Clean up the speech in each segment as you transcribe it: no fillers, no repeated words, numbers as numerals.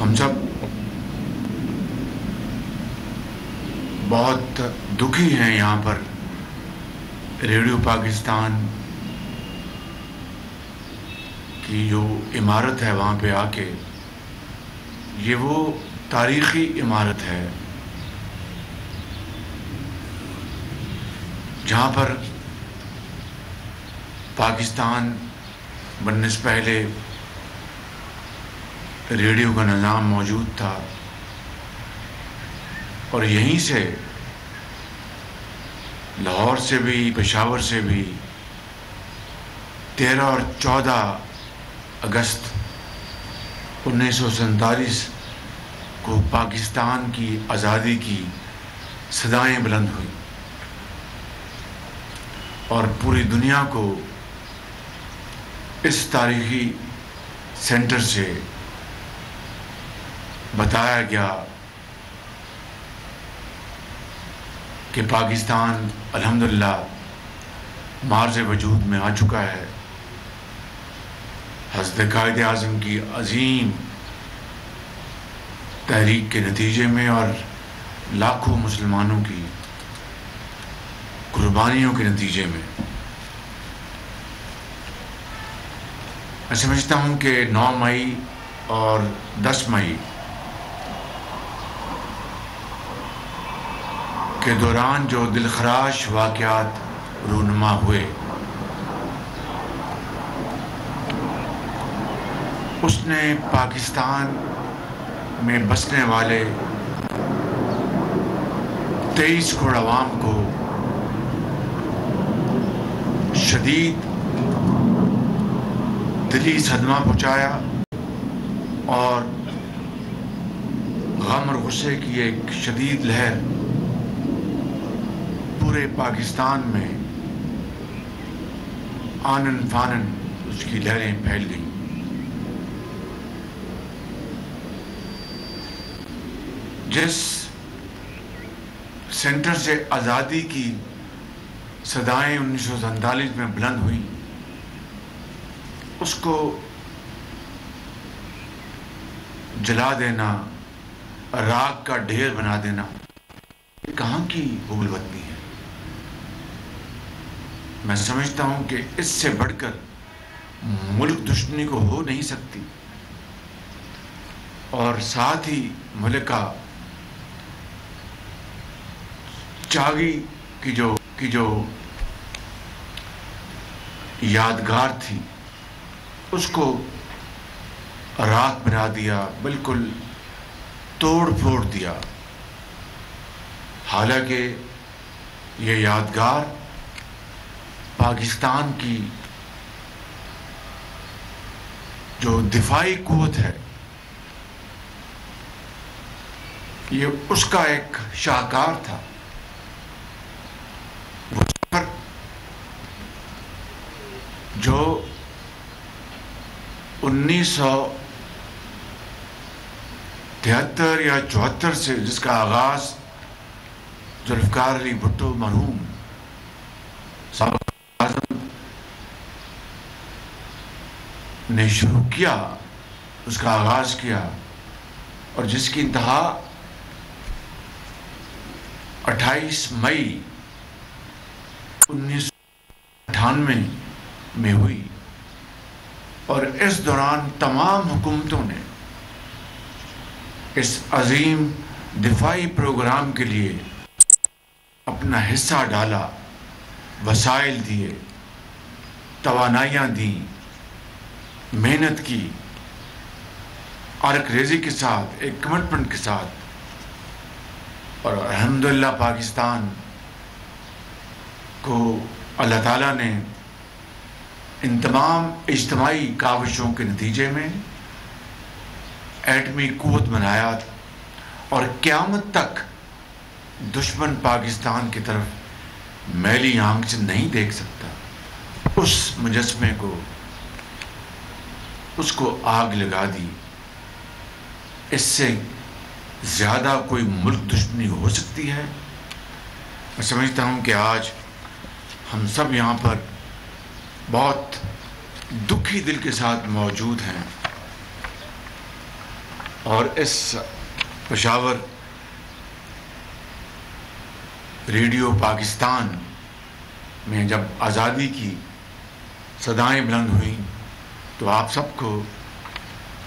ہم سب بہت دکھی ہیں یہاں پر ریڈیو پاکستان کی جو عمارت ہے وہاں پہ آ کے، یہ وہ تاریخی عمارت ہے جہاں پر پاکستان بننے سے پہلے ریڈیو کا نظام موجود تھا، اور یہیں سے لاہور سے بھی، پشاور سے بھی 13 اور 14 اگست 1947 کو پاکستان کی آزادی کی صدائیں بلند ہوئیں اور پوری دنیا کو اس تاریخی سینٹر سے بتایا گیا کہ پاکستان الحمدللہ مارز وجود میں آ چکا ہے۔ حضرت قائد اعظم کی عظیم تحریک کے نتیجے میں اور لاکھوں مسلمانوں کی قربانیوں کے نتیجے میں، میں سمجھتا ہوں کہ 9 مئی اور 10 مئی کے دوران جو دلخراش واقعات رونما ہوئے، اس نے پاکستان میں بسنے والے 23 کروڑ عوام کو شدید دلی صدمہ پہنچایا اور غم اور غصے کی ایک شدید لہر پورے پاکستان میں آنن فانن اس کی لہریں پھیل گئیں۔ جس سینٹر سے آزادی کی صدائیں 1947 میں بلند ہوئیں، اس کو جلا دینا، راکھ کا ڈھیر بنا دینا، یہ کہاں کی حب الوطنی ہے؟ میں سمجھتا ہوں کہ اس سے بڑھ کر ملک دشمنی کو ہو نہیں سکتی، اور ساتھ ہی ملک کا چاگی کی جو یادگار تھی اس کو راکھ بنا دیا، بالکل توڑ پھوڑ دیا۔ حالانکہ یہ یادگار پاکستان کی جو دفاعی قوت ہے، یہ اس کا ایک شاہکار تھا۔ جو 1973 یا 74 سے جس کا آغاز ذوالفقار علی بھٹو مرحوم سابق اعظم نے شروع کیا، اس کا آغاز کیا، اور جس کی انتہا 28 مئی 1998 میں ہوئی، اور اس دوران تمام حکومتوں نے اس عظیم دفاعی پروگرام کے لیے اپنا حصہ ڈالا، وسائل دیے، توانائیاں دیں، محنت کی، عرق ریزی کے ساتھ، ایک کمٹمنٹ کے ساتھ، اور الحمدللہ پاکستان کو اللہ تعالیٰ نے ان تمام اجتماعی کاوشوں کے نتیجے میں ایٹمی قوت بنایا، اور قیامت تک دشمن پاکستان کی طرف میلی آنکھ سے نہیں دیکھ سکتا۔ اس مجسمے کو، اس کو آگ لگا دی۔ اس سے زیادہ کوئی ملک دشمنی ہو سکتی ہے؟ میں سمجھتا ہوں کہ آج ہم سب یہاں پر بہت دکھی دل کے ساتھ موجود ہیں، اور اس پشاور ریڈیو پاکستان میں جب آزادی کی صدائیں بلند ہوئیں تو آپ سب کو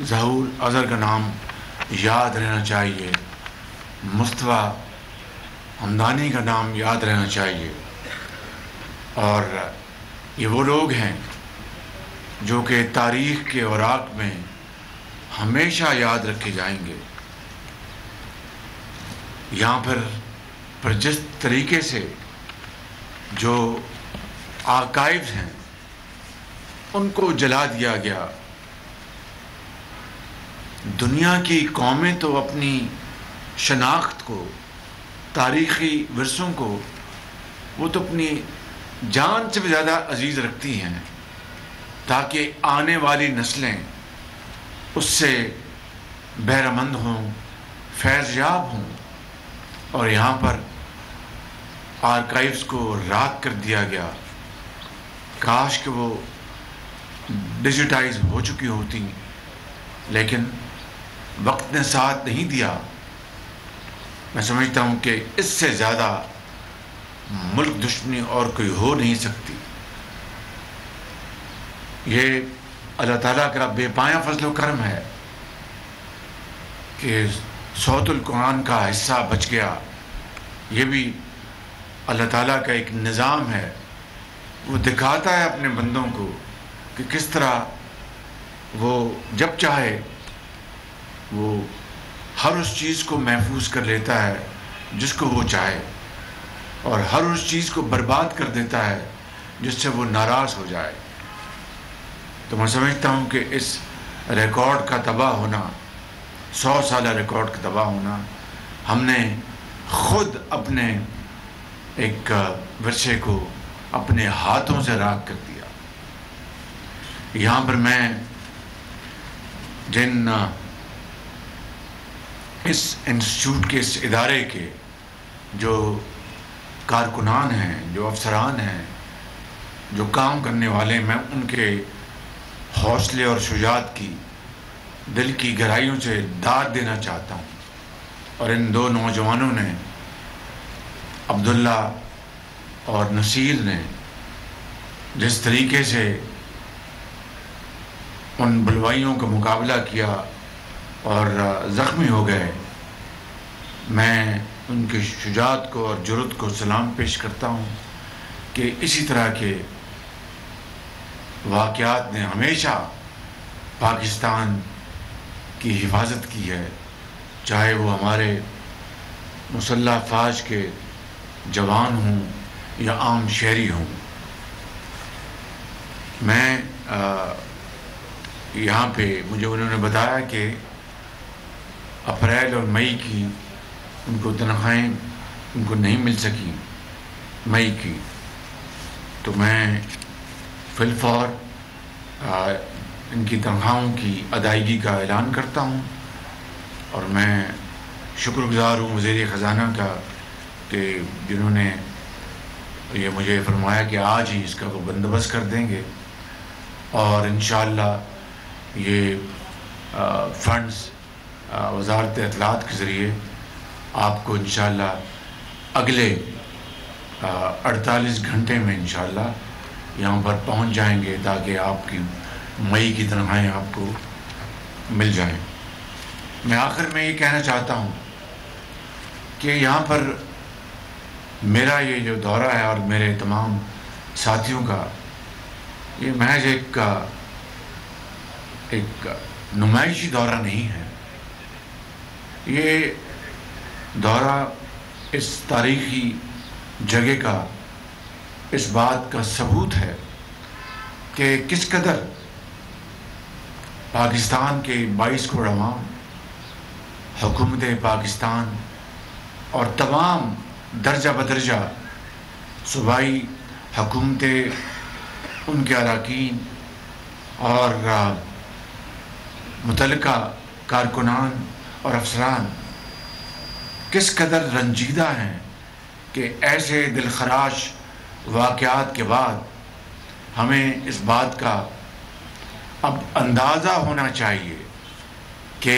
ظہور اظہر کا نام یاد رہنا چاہیے، مصطفیٰ حمدانی کا نام یاد رہنا چاہیے، اور یہ وہ لوگ ہیں جو کہ تاریخ کے اوراق میں ہمیشہ یاد رکھے جائیں گے۔ یہاں پر جس طریقے سے جو آرکائیوز ہیں ان کو جلا دیا گیا، دنیا کی قومیں تو اپنی شناخت کو، تاریخی ورثوں کو وہ تو اپنی جان سے بھی زیادہ عزیز رکھتی ہیں تاکہ آنے والی نسلیں اس سے بہرہ مند ہوں، فیض یاب ہوں، اور یہاں پر آرکائیوز کو راکھ کر دیا گیا۔ کاش کہ وہ ڈیجیٹائز ہو چکی ہوتی، لیکن وقت نے ساتھ نہیں دیا۔ میں سمجھتا ہوں کہ اس سے زیادہ ملک دشمنی اور کوئی ہو نہیں سکتی۔ یہ اللہ تعالیٰ کا بے پایہ فضل و کرم ہے کہ صوت القرآن کا حصہ بچ گیا۔ یہ بھی اللہ تعالیٰ کا ایک نظام ہے، وہ دکھاتا ہے اپنے بندوں کو کہ کس طرح وہ جب چاہے وہ ہر اس چیز کو محفوظ کر لیتا ہے جس کو وہ چاہے، اور ہر اس چیز کو برباد کر دیتا ہے جس سے وہ ناراض ہو جائے۔ تو میں سمجھتا ہوں کہ اس ریکارڈ کا تباہ ہونا، 100 سالہ ریکارڈ کا تباہ ہونا، ہم نے خود اپنے ایک ورثے کو اپنے ہاتھوں سے راکھ کر دیا۔ یہاں پر میں جن اس انسٹیٹیوٹ کے، اس ادارے کے جو کارکنان ہیں، جو افسران ہیں، جو کام کرنے والے ہیں، میں ان کے حوصلے اور شجاعت کی دل کی گہرائیوں سے داد دینا چاہتا ہوں۔ اور ان دو نوجوانوں نے، عبداللہ اور نصیر نے، جس طریقے سے ان بلوائیوں کا مقابلہ کیا اور زخمی ہو گئے، میں ان کی شجاعت کو اور جرأت کو سلام پیش کرتا ہوں کہ اسی طرح کے واقعات نے ہمیشہ پاکستان کی حفاظت کی ہے، چاہے وہ ہمارے مسلح افواج کے جوان ہوں یا عام شہری ہوں۔ میں یہاں پہ مجھے انہوں نے بتایا کہ اپریل اور مئی کی ان کو تنخواہیں ان کو نہیں مل سکیں مئی کی، تو میں فی الفور ان کی تنخواہوں کی ادائیگی کا اعلان کرتا ہوں، اور میں شکر گزار ہوں وزیر خزانہ کا کہ جنہوں نے یہ مجھے فرمایا کہ آج ہی اس کا وہ بندوبست کر دیں گے، اور انشاءاللہ یہ فنڈز وزارت اطلاعات کے ذریعے آپ کو انشاءاللہ اگلے 48 گھنٹے میں انشاءاللہ یہاں پر پہنچ جائیں گے تاکہ آپ کی مئی کی تنخواہیں آپ کو مل جائیں۔ میں آخر میں یہ کہنا چاہتا ہوں کہ یہاں پر میرا یہ جو دورہ ہے اور میرے تمام ساتھیوں کا، یہ محض ایک نمائشی دورہ نہیں ہے۔ یہ دورہ اس تاریخی جگہ کا اس بات کا ثبوت ہے کہ کس قدر پاکستان کے 22 کروڑ عوام، حکومت پاکستان اور تمام درجہ بدرجہ صوبائی حکومتیں، ان کے اراکین اور متعلقہ کارکنان اور افسران کس قدر رنجیدہ ہیں کہ ایسے دلخراش واقعات کے بعد ہمیں اس بات کا اب اندازہ ہونا چاہیے کہ